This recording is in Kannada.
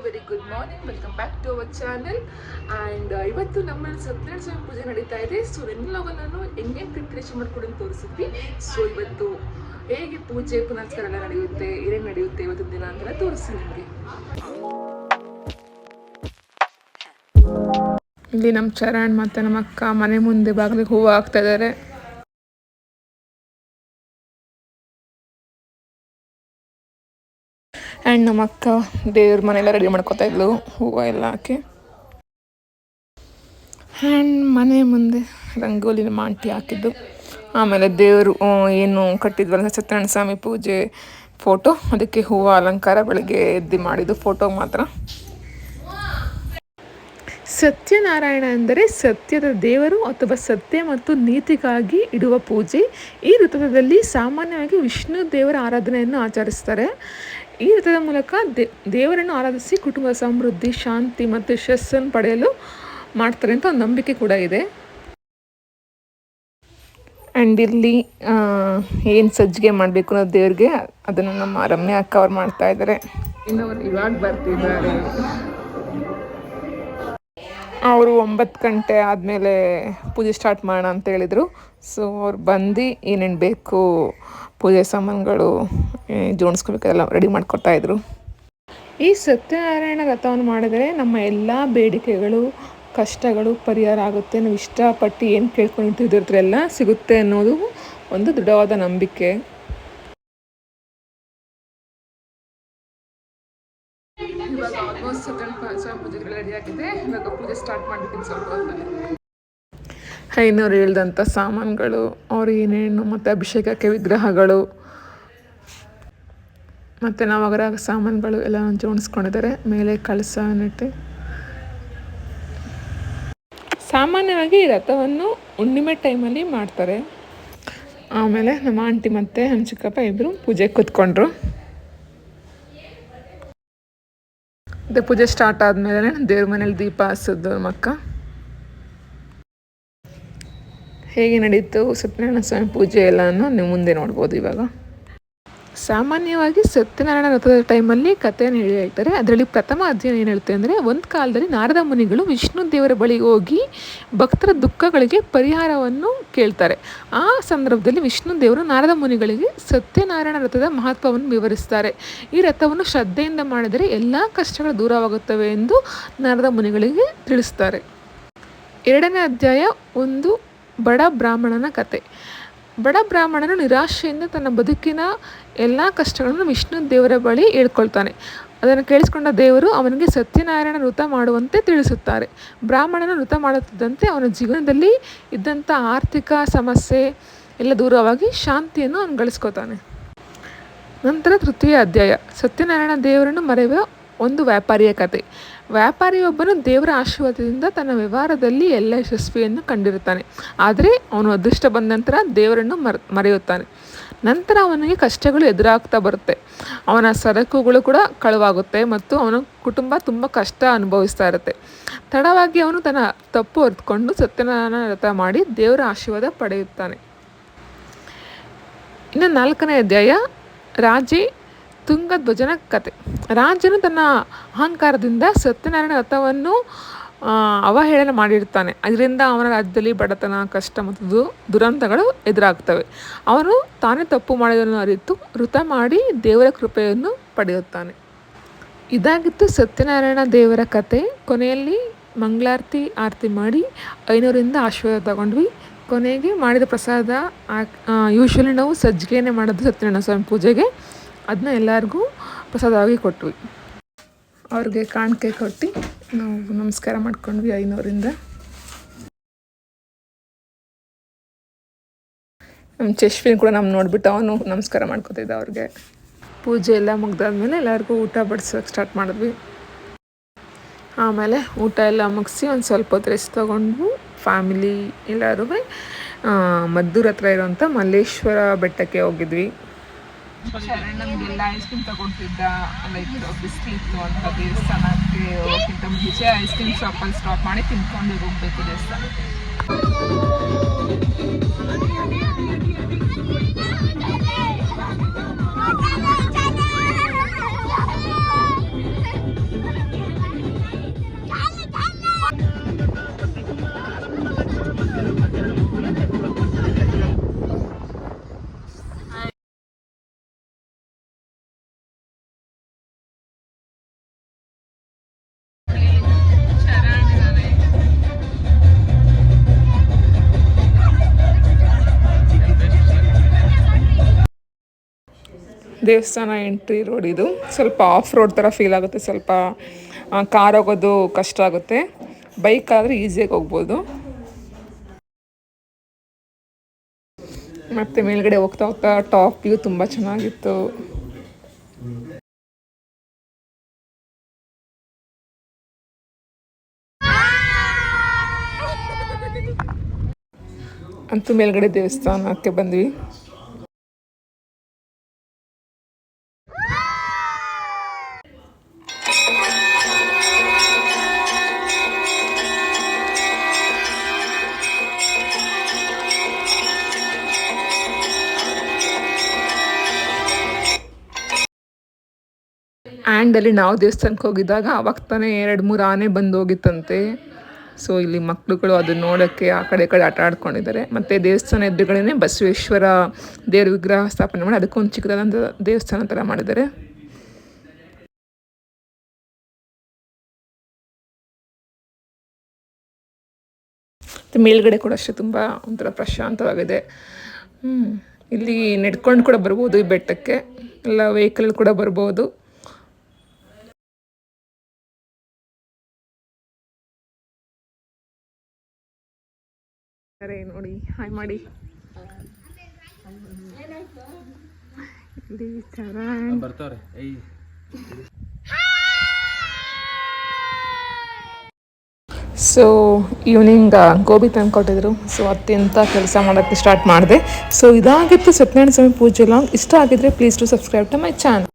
Very good morning. Welcome back to our channel. And ಇವತ್ತು ನಮ್ಮಲ್ಲಿ ಸತ್ಯನಾರಾಯಣ ಸ್ವಾಮಿ ಪೂಜೆ ನಡೀತಾ ಇದೆ. ಸೊ ಎಲ್ಲವಾಗ ನಾನು ಹೆಂಗೆ ಪ್ರಿಪ್ರೇಷನ್ ಮಾಡ್ಕೊಂಡು ತೋರಿಸಿದ್ವಿ. ಸೊ ಇವತ್ತು ಹೇಗೆ ಪೂಜೆ ಪುನಸ್ಕಾರ ಎಲ್ಲ ನಡೆಯುತ್ತೆ, ಏನೇನು ನಡೆಯುತ್ತೆ ಇವತ್ತಿನ ದಿನ ಅಂತ ತೋರಿಸ್ತೀನಿ ನಿಮಗೆ. ಇಲ್ಲಿ ನಮ್ಮ ಚರಣ್ ಮತ್ತು ನಮ್ಮ ಅಕ್ಕ ಮನೆ ಮುಂದೆ ಬಾಗಿಲಿಗೆ ಹೂವು ಹಾಕ್ತಾ ಇದ್ದಾರೆ. ಆ್ಯಂಡ್ ನಮ್ಮ ಅಕ್ಕ ದೇವ್ರ ಮನೆಯೆಲ್ಲ ರೆಡಿ ಮಾಡ್ಕೊತಾ ಇದ್ಲು ಹೂವು ಎಲ್ಲ ಹಾಕಿ. ಆ್ಯಂಡ್ ಮನೆ ಮುಂದೆ ರಂಗೋಲಿ ನಮ್ಮ ಆಂಟಿ ಹಾಕಿದ್ದು. ಆಮೇಲೆ ದೇವರು ಏನು ಕಟ್ಟಿದ್ವಲ್ಲ ಸತ್ಯನಾರಾಯಣ ಸ್ವಾಮಿ ಪೂಜೆ ಫೋಟೋ, ಅದಕ್ಕೆ ಹೂವು ಅಲಂಕಾರ ಬೆಳಗ್ಗೆ ಎದ್ದು ಮಾಡಿದ್ದು ಫೋಟೋಗೆ ಮಾತ್ರ. ಸತ್ಯನಾರಾಯಣ ಅಂದರೆ ಸತ್ಯದ ದೇವರು ಅಥವಾ ಸತ್ಯ ಮತ್ತು ನೀತಿಗಾಗಿ ಇಡುವ ಪೂಜೆ. ಈ ಋತುದಲ್ಲಿ ಸಾಮಾನ್ಯವಾಗಿ ವಿಷ್ಣು ದೇವರ ಆರಾಧನೆಯನ್ನು ಆಚರಿಸ್ತಾರೆ. ಈ ಋತುದ ಮೂಲಕ ದೇವರನ್ನು ಆರಾಧಿಸಿ ಕುಟುಂಬ ಸಮೃದ್ಧಿ, ಶಾಂತಿ ಮತ್ತು ಯಶಸ್ಸನ್ನು ಪಡೆಯಲು ಮಾಡ್ತಾರೆ ಅಂತ ಒಂದು ನಂಬಿಕೆ ಕೂಡ ಇದೆ. ಆ್ಯಂಡ್ ಇಲ್ಲಿ ಏನು ಸಜ್ಜಿಗೆ ಮಾಡಬೇಕು ಅನ್ನೋ ದೇವ್ರಿಗೆ ಅದನ್ನು ನಮ್ಮ ರಮ್ಯಾ ಅಕ್ಕ ಅವ್ರು ಮಾಡ್ತಾ ಇದ್ದಾರೆ. ಇನ್ನವರು ಇವಾಗ ಬರ್ತಿದ್ದಾರೆ. ಅವರು 9 ಗಂಟೆ ಆದಮೇಲೆ ಪೂಜೆ ಸ್ಟಾರ್ಟ್ ಮಾಡೋಣ ಅಂತ ಹೇಳಿದರು. ಸೊ ಅವ್ರು ಬಂದು ಏನೇನು ಬೇಕು ಪೂಜೆ ಸಾಮಾನುಗಳು ಜೋಡಿಸ್ಕೋಬೇಕೆಲ್ಲ ರೆಡಿ ಮಾಡ್ಕೊತಾಯಿದ್ರು. ಈ ಸತ್ಯನಾರಾಯಣ ವ್ರತವನ್ನು ಮಾಡಿದರೆ ನಮ್ಮ ಎಲ್ಲ ಬೇಡಿಕೆಗಳು, ಕಷ್ಟಗಳು ಪರಿಹಾರ ಆಗುತ್ತೆ. ನಾವು ಇಷ್ಟಪಟ್ಟು ಏನು ಕೇಳ್ಕೊಂಡಿರ್ತಿದ್ರೆಲ್ಲ ಸಿಗುತ್ತೆ ಅನ್ನೋದು ಒಂದು ದೃಢವಾದ ನಂಬಿಕೆ. ಇವಾಗ ಆಲ್ಮೋಸ್ಟ್ ಸತ್ಯನಾರಾಯಣ ಸ್ವಾಮಿ ಪೂಜೆಗೆ ರೆಡಿ ಆಗಿದೆ. ಇವಾಗ ಪೂಜೆ ಸ್ಟಾರ್ಟ್ ಮಾಡಿದ್ದೀನಿ ಸ್ವಲ್ಪ ಹೊತ್ತಲ್ಲಿ. ಐನವ್ರು ಹೇಳ್ದಂಥ ಸಾಮಾನುಗಳು, ಅವ್ರು ಏನೇನು ಮತ್ತು ಅಭಿಷೇಕಕ್ಕೆ ವಿಗ್ರಹಗಳು ಮತ್ತು ನವಗ್ರಹ ಸಾಮಾನುಗಳು ಎಲ್ಲ ಜೋಡಿಸ್ಕೊಂಡಿದ್ದಾರೆ. ಮೇಲೆ ಕಳಸ ನೆಟ್ಟು. ಸಾಮಾನ್ಯವಾಗಿ ಈ ರಥವನ್ನು ಹುಣ್ಣಿಮೆ ಟೈಮಲ್ಲಿ ಮಾಡ್ತಾರೆ. ಆಮೇಲೆ ನಮ್ಮ ಆಂಟಿ ಮತ್ತು ನಮ್ಮ ಚಿಕ್ಕಪ್ಪ ಇಬ್ಬರು ಪೂಜೆಗೆ ಕೂತ್ಕೊಂಡ್ರು. ಮತ್ತು ಪೂಜೆ ಸ್ಟಾರ್ಟ್ ಆದಮೇಲೆ ದೇವ್ರ ಮನೇಲಿ ದೀಪ ಹಚ್ಚೋದು ನಮ್ಮ ಅಕ್ಕ. ಹೇಗೆ ನಡೀತು ಸತ್ಯನಾರಾಯಣ ಸ್ವಾಮಿ ಪೂಜೆ ಎಲ್ಲನೂ ನೀವು ಮುಂದೆ ನೋಡ್ಬೋದು. ಇವಾಗ ಸಾಮಾನ್ಯವಾಗಿ ಸತ್ಯನಾರಾಯಣ ವ್ರತದ ಟೈಮಲ್ಲಿ ಕಥೆಯನ್ನು ಹೇಳ್ತಾರೆ. ಅದರಲ್ಲಿ ಪ್ರಥಮ ಅಧ್ಯಯನ ಏನು ಹೇಳುತ್ತೆ ಅಂದರೆ, ಒಂದು ಕಾಲದಲ್ಲಿ ನಾರದ ಮುನಿಗಳು ವಿಷ್ಣು ದೇವರ ಬಳಿಗೆ ಹೋಗಿ ಭಕ್ತರ ದುಃಖಗಳಿಗೆ ಪರಿಹಾರವನ್ನು ಕೇಳ್ತಾರೆ. ಆ ಸಂದರ್ಭದಲ್ಲಿ ವಿಷ್ಣು ದೇವರು ನಾರದ ಮುನಿಗಳಿಗೆ ಸತ್ಯನಾರಾಯಣ ವ್ರತದ ಮಹತ್ವವನ್ನು ವಿವರಿಸ್ತಾರೆ. ಈ ವ್ರತವನ್ನು ಶ್ರದ್ಧೆಯಿಂದ ಮಾಡಿದರೆ ಎಲ್ಲ ಕಷ್ಟಗಳು ದೂರವಾಗುತ್ತವೆ ಎಂದು ನಾರದ ಮುನಿಗಳಿಗೆ ತಿಳಿಸ್ತಾರೆ. 2ನೇ ಅಧ್ಯಾಯ ಒಂದು ಬಡ ಬ್ರಾಹ್ಮಣನ ಕತೆ. ಬಡ ಬ್ರಾಹ್ಮಣನು ನಿರಾಶೆಯಿಂದ ತನ್ನ ಬದುಕಿನ ಎಲ್ಲ ಕಷ್ಟಗಳನ್ನು ವಿಷ್ಣು ದೇವರ ಬಳಿ ಹೇಳ್ಕೊಳ್ತಾನೆ. ಅದನ್ನು ಕೇಳಿಸ್ಕೊಂಡ ದೇವರು ಅವನಿಗೆ ಸತ್ಯನಾರಾಯಣ ವ್ರತ ಮಾಡುವಂತೆ ತಿಳಿಸುತ್ತಾರೆ. ಬ್ರಾಹ್ಮಣನ ವ್ರತ ಮಾಡುತ್ತಿದ್ದಂತೆ ಅವನ ಜೀವನದಲ್ಲಿ ಇದ್ದಂಥ ಆರ್ಥಿಕ ಸಮಸ್ಯೆ ಎಲ್ಲ ದೂರವಾಗಿ ಶಾಂತಿಯನ್ನು ಅವನು ಗಳಿಸ್ಕೊತಾನೆ. ನಂತರ 3ಯ ಅಧ್ಯಾಯ ಸತ್ಯನಾರಾಯಣ ದೇವರನ್ನು ಮರೆಯುವ ಒಂದು ವ್ಯಾಪಾರಿಯ ಕತೆ. ವ್ಯಾಪಾರಿಯೊಬ್ಬನು ದೇವರ ಆಶೀರ್ವಾದದಿಂದ ತನ್ನ ವ್ಯವಹಾರದಲ್ಲಿ ಎಲ್ಲ ಯಶಸ್ವಿಯನ್ನು ಕಂಡಿರುತ್ತಾನೆ. ಆದರೆ ಅವನು ಅದೃಷ್ಟ ಬಂದ ನಂತರ ದೇವರನ್ನು ಮರೆಯುತ್ತಾನೆ. ನಂತರ ಅವನಿಗೆ ಕಷ್ಟಗಳು ಎದುರಾಗ್ತಾ ಬರುತ್ತೆ. ಅವನ ಸರಕುಗಳು ಕೂಡ ಕಳುವಾಗುತ್ತೆ ಮತ್ತು ಅವನ ಕುಟುಂಬ ತುಂಬ ಕಷ್ಟ ಅನುಭವಿಸ್ತಾ ಇರುತ್ತೆ. ತಡವಾಗಿ ಅವನು ತನ್ನ ತಪ್ಪು ಅರಿತುಕೊಂಡು ಸತ್ಯನಾರಾಯಣ ವ್ರತ ಮಾಡಿ ದೇವರ ಆಶೀರ್ವಾದ ಪಡೆಯುತ್ತಾನೆ. ಇನ್ನು 4ನೇ ಅಧ್ಯಾಯ ರಾಜೆ ತುಂಗಧ್ವಜನ ಕತೆ. ರಾಜನು ತನ್ನ ಅಹಂಕಾರದಿಂದ ಸತ್ಯನಾರಾಯಣ ವ್ರತವನ್ನು ಅವಹೇಳನ ಮಾಡಿರ್ತಾನೆ. ಅದರಿಂದ ಅವನ ರಾಜ್ಯದಲ್ಲಿ ಬಡತನ, ಕಷ್ಟ ಮತ್ತು ದುರಂತಗಳು ಎದುರಾಗ್ತವೆ. ಅವನು ತಾನೇ ತಪ್ಪು ಮಾಡಿದನ್ನು ಅರಿತು ವ್ರತ ಮಾಡಿ ದೇವರ ಕೃಪೆಯನ್ನು ಪಡೆಯುತ್ತಾನೆ. ಇದಾಗಿತ್ತು ಸತ್ಯನಾರಾಯಣ ದೇವರ ಕತೆ. ಕೊನೆಯಲ್ಲಿ ಮಂಗಳಾರತಿ ಆರತಿ ಮಾಡಿ 500ರಿಂದ ಆಶೀರ್ವಾದ ತಗೊಂಡ್ವಿ. ಕೊನೆಗೆ ಮಾಡಿದ ಪ್ರಸಾದ, ಯೂಶ್ವಲಿ ನಾವು ಸಜ್ಜಿಗೆನೇ ಮಾಡೋದು ಸತ್ಯನಾರಾಯಣ ಸ್ವಾಮಿ ಪೂಜೆಗೆ. ಅದನ್ನ ಎಲ್ಲರಿಗೂ ಪ್ರಸಾದವಾಗಿ ಕೊಟ್ವಿ. ಅವ್ರಿಗೆ ಕಾಣಿಕೆ ಕೊಟ್ಟು ನಾವು ನಮಸ್ಕಾರ ಮಾಡ್ಕೊಂಡ್ವಿ 500ರಿಂದ. ನಮ್ಮ ಚೆಶ್ವಿನ್ ಕೂಡ ನಮ್ಮ ನೋಡಿಬಿಟ್ಟು ಅವನು ನಮಸ್ಕಾರ ಮಾಡ್ಕೊತಿದ್ದ ಅವ್ರಿಗೆ. ಪೂಜೆ ಎಲ್ಲ ಮುಗ್ದಾದ್ಮೇಲೆ ಎಲ್ಲರಿಗೂ ಊಟ ಬಡಿಸೋಕೆ ಸ್ಟಾರ್ಟ್ ಮಾಡಿದ್ವಿ. ಆಮೇಲೆ ಊಟ ಎಲ್ಲ ಮುಗಿಸಿ ಒಂದು ಸ್ವಲ್ಪ ಹೊತ್ತು ರೆಸ್ಟ್ ತೊಗೊಂಡ್ವು. ಫ್ಯಾಮಿಲಿ ಎಲ್ಲರೂ ಮದ್ದೂರು ಹತ್ರ ಇರೋಂಥ ಮಲ್ಲೇಶ್ವರ ಬೆಟ್ಟಕ್ಕೆ ಹೋಗಿದ್ವಿ. ನಮಗೆಲ್ಲ ಐಸ್ ಕ್ರೀಮ್ ತಗೊಳ್ತಿದ್ದ, ಲೈಕ್ ಬಿಸ್ಲಿತ್ತು ಅಂತ ದೇವಸ್ಥಾನಕ್ಕೆ ಹೋಗೋಕ್ಕಿಂತ ಮುಂಚೆ ಐಸ್ ಕ್ರೀಮ್ ಶಾಪಲ್ಲಿ ಸ್ಟಾಪ್ ಮಾಡಿ ತಿನ್ಕೊಂಡು ಹೋಗ್ಬೇಕು ದೇವಸ್ಥಾನ. ದೇವಸ್ಥಾನ ಎಂಟ್ರಿ ರೋಡ್ ಇದು. ಸ್ವಲ್ಪ ಆಫ್ ರೋಡ್ ಥರ ಫೀಲ್ ಆಗುತ್ತೆ, ಸ್ವಲ್ಪ ಕಾರ್ ಹೋಗೋದು ಕಷ್ಟ ಆಗುತ್ತೆ, ಬೈಕ್ ಆದರೆ ಈಸಿಯಾಗಿ ಹೋಗ್ಬೋದು. ಮತ್ತು ಮೇಲ್ಗಡೆ ಹೋಗ್ತಾ ಹೋಗ್ತಾ ಟಾಪ್ ವ್ಯೂ ತುಂಬ ಚೆನ್ನಾಗಿತ್ತು. ಅಂತೂ ಮೇಲ್ಗಡೆ ದೇವಸ್ಥಾನಕ್ಕೆ ಬಂದ್ವಿ. ಆ್ಯಂಡ್ ನಾವು ದೇವಸ್ಥಾನಕ್ಕೆ ಹೋಗಿದ್ದಾಗ ಅವಾಗ ತಾನೇ 2-3 ಆನೆ ಬಂದು ಹೋಗಿತ್ತಂತೆ. ಸೊ ಇಲ್ಲಿ ಮಕ್ಕಳುಗಳು ಅದನ್ನ ನೋಡೋಕ್ಕೆ ಆ ಕಡೆ ಆಟ ಆಡ್ಕೊಂಡಿದ್ದಾರೆ. ಮತ್ತು ದೇವಸ್ಥಾನ ಎದುರುಗಡೆ ಬಸವೇಶ್ವರ ದೇವ್ರ ವಿಗ್ರಹ ಸ್ಥಾಪನೆ ಮಾಡಿ ಅದಕ್ಕೊಂದು ಚಿಕ್ಕದಾದಂಥ ದೇವಸ್ಥಾನ ಥರ ಮಾಡಿದ್ದಾರೆ. ಮತ್ತು ಮೇಲ್ಗಡೆ ಕೂಡ ಅಷ್ಟೇ ತುಂಬ ಒಂಥರ ಪ್ರಶಾಂತವಾಗಿದೆ. ಇಲ್ಲಿ ನಡ್ಕೊಂಡು ಕೂಡ ಬರ್ಬೋದು ಈ ಬೆಟ್ಟಕ್ಕೆ, ಎಲ್ಲ ವೆಹಿಕಲ್ ಕೂಡ ಬರ್ಬೋದು. ಅರೆ ನೋಡಿ, ಹಾಯ್ ಮಾಡಿ. ಸೊ ಈವ್ನಿಂಗ್ ಗೋಬಿ ತಂದು ಕೊಟ್ಟಿದ್ರು. ಸೊ ಅತ್ಯಂತ ಕೆಲಸ ಮಾಡೋಕ್ಕೆ ಸ್ಟಾರ್ಟ್ ಮಾಡಿದೆ. ಸೊ ಇದಾಗಿತ್ತು ಸತ್ಯನಾರಾಯಣ ಸ್ವಾಮಿ ಪೂಜೆ ಲಾಂಗ್. ಇಷ್ಟ ಆಗಿದ್ರೆ please to subscribe to my channel.